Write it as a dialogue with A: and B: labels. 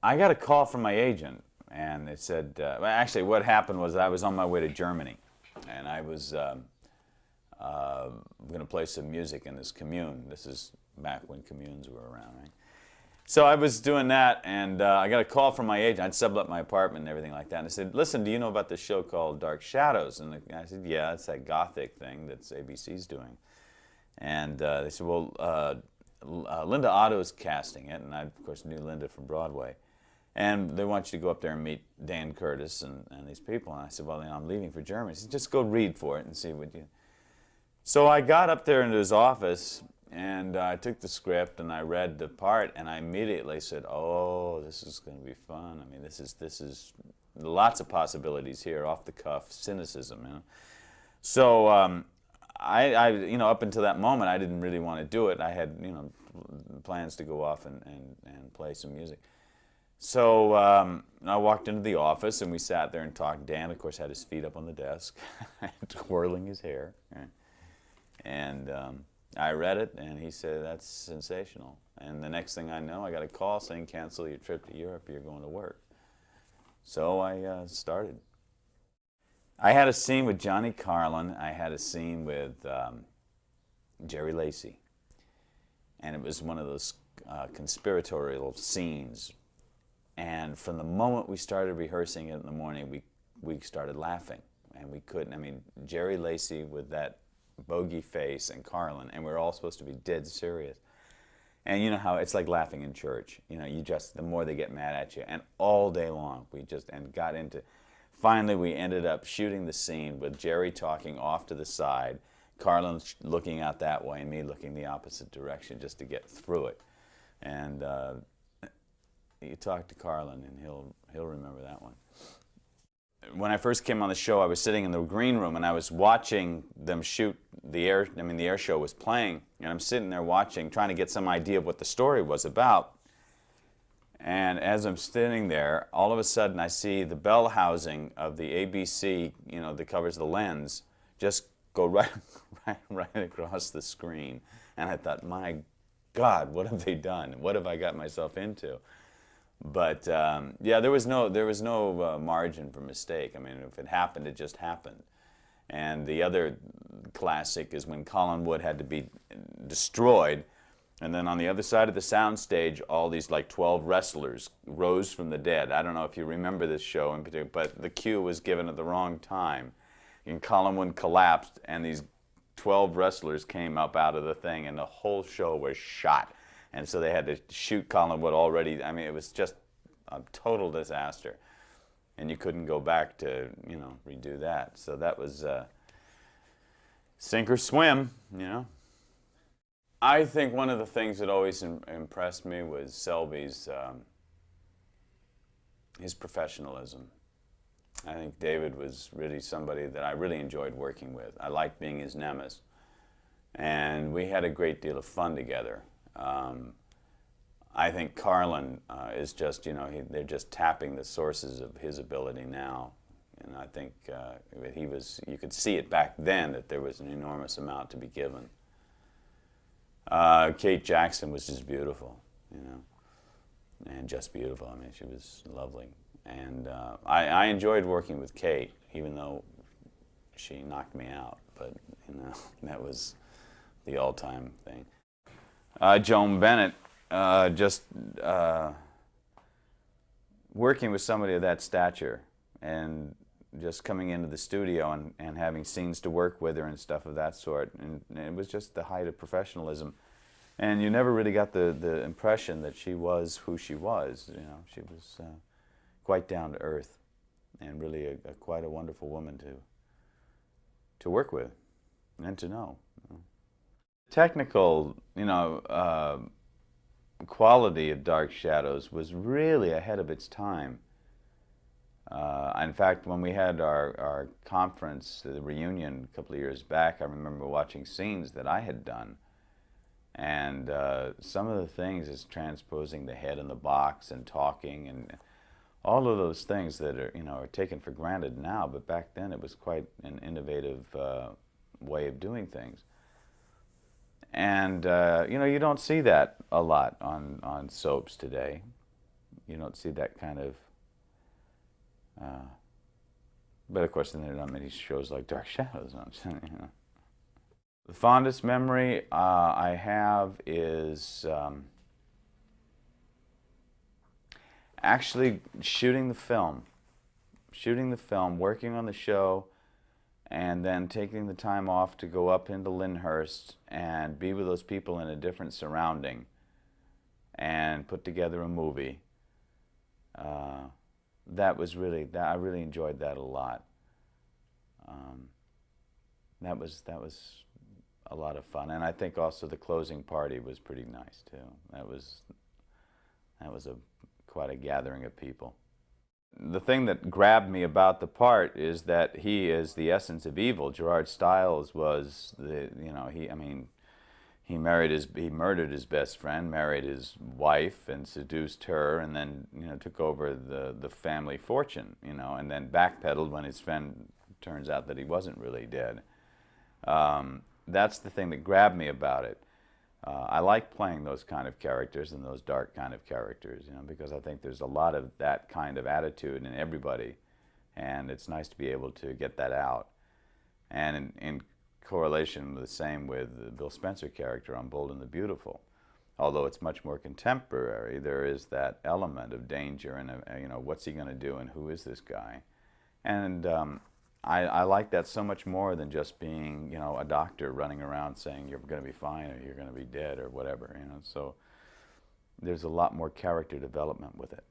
A: I got a call from my agent, and it said, well, actually, what happened was I was on my way to Germany, and I was going to play some music in this commune. This is back when communes were around, right? So I was doing that, and I got a call from my agent. I'd subbed up my apartment and everything like that. And I said, listen, do you know about this show called Dark Shadows? And the guy said, yeah, it's that gothic thing that ABC's doing. And they said, well, Linda Otto's casting it, and I, of course, knew Linda from Broadway. And they want you to go up there and meet Dan Curtis and these people. And I said, well, you know, I'm leaving for Germany. He said, just go read for it and see what you... So I got up there into his office, and I took the script, and I read the part, and I immediately said, oh, this is going to be fun. I mean, this is lots of possibilities here, off the cuff, cynicism, you know. So you know, up until that moment, I didn't really want to do it. I had, you know, plans to go off and play some music. So I walked into the office, and we sat there and talked. Dan, of course, had his feet up on the desk, twirling his hair. Right? And I read it, and he said, that's sensational. And the next thing I know, I got a call saying, cancel your trip to Europe, you're going to work. So I started. I had a scene with Johnny Carlin. I had a scene with Jerry Lacey. And it was one of those conspiratorial scenes. And from the moment we started rehearsing it in the morning, we started laughing. And we couldn't, I mean, Jerry Lacey with that bogey face and Carlin, and we were all supposed to be dead serious. And you know how it's like laughing in church. You know, you just, the more they get mad at you. And all day long, we just, and got into, finally we ended up shooting the scene with Jerry talking off to the side, Carlin looking out that way, and me looking the opposite direction just to get through it. And you talk to Carlin, and he'll remember that one. When I first came on the show, I was sitting in the green room, and I was watching them shoot the air. I mean, the air show was playing, and I'm sitting there watching, trying to get some idea of what the story was about. And as I'm sitting there, all of a sudden, I see the bell housing of the ABC, you know, that covers the lens, just go right across the screen. And I thought, my God, what have they done? What have I got myself into? But yeah, there was no margin for mistake. I mean, if it happened, it just happened. And the other classic is when Colin Wood had to be destroyed, and then on the other side of the soundstage, all these like 12 wrestlers rose from the dead. I don't know if you remember this show in particular, but the cue was given at the wrong time, and Colin Wood collapsed, and these 12 wrestlers came up out of the thing, and the whole show was shot. And so they had to shoot Colin Wood already. I mean, it was just a total disaster. And you couldn't go back to, you know, redo that. So that was sink or swim, you know. I think one of the things that always impressed me was Selby's, his professionalism. I think David was really somebody that I really enjoyed working with. I liked being his nemesis. And we had a great deal of fun together. I think Carlin is just, you know, they're just tapping the sources of his ability now. And I think you could see it back then that there was an enormous amount to be given. Kate Jackson was just beautiful, you know, and just beautiful. I mean, she was lovely. And I enjoyed working with Kate, even though she knocked me out. But, you know, that was the all-time thing. Joan Bennett, just working with somebody of that stature and just coming into the studio and having scenes to work with her and stuff of that sort. And it was just the height of professionalism. And you never really got the impression that she was who she was. You know, she was quite down to earth and really quite a wonderful woman to work with and to know. Technical, you know, quality of Dark Shadows was really ahead of its time. In fact, when we had our conference, the reunion a couple of years back, I remember watching scenes that I had done. And some of the things is transposing the head in the box and talking and all of those things that are, you know, are taken for granted now, but back then it was quite an innovative way of doing things. And, you know, you don't see that a lot on soaps today. you don't see that kind of. But of course, then there are not many shows like Dark Shadows on. You know. The fondest memory I have is actually shooting the film, working on the show, and then taking the time off to go up into Lyndhurst and be with those people in a different surrounding and put together a movie. That was really, I really enjoyed that a lot. That was a lot of fun, and I think also the closing party was pretty nice too. That was quite a gathering of people. The thing that grabbed me about the part is that he is the essence of evil. Gerard Stiles was he murdered his best friend, married his wife, and seduced her, and then took over the family fortune, and then backpedaled when his friend turns out that he wasn't really dead. That's the thing that grabbed me about it. I like playing those kind of characters and those dark kind of characters, because I think there's a lot of that kind of attitude in everybody, and it's nice to be able to get that out. And in correlation with the same with the Bill Spencer character on Bold and the Beautiful, although it's much more contemporary, there is that element of danger and what's he going to do and who is this guy, and I like that so much more than just being, a doctor running around saying you're going to be fine or you're going to be dead or whatever, So there's a lot more character development with it.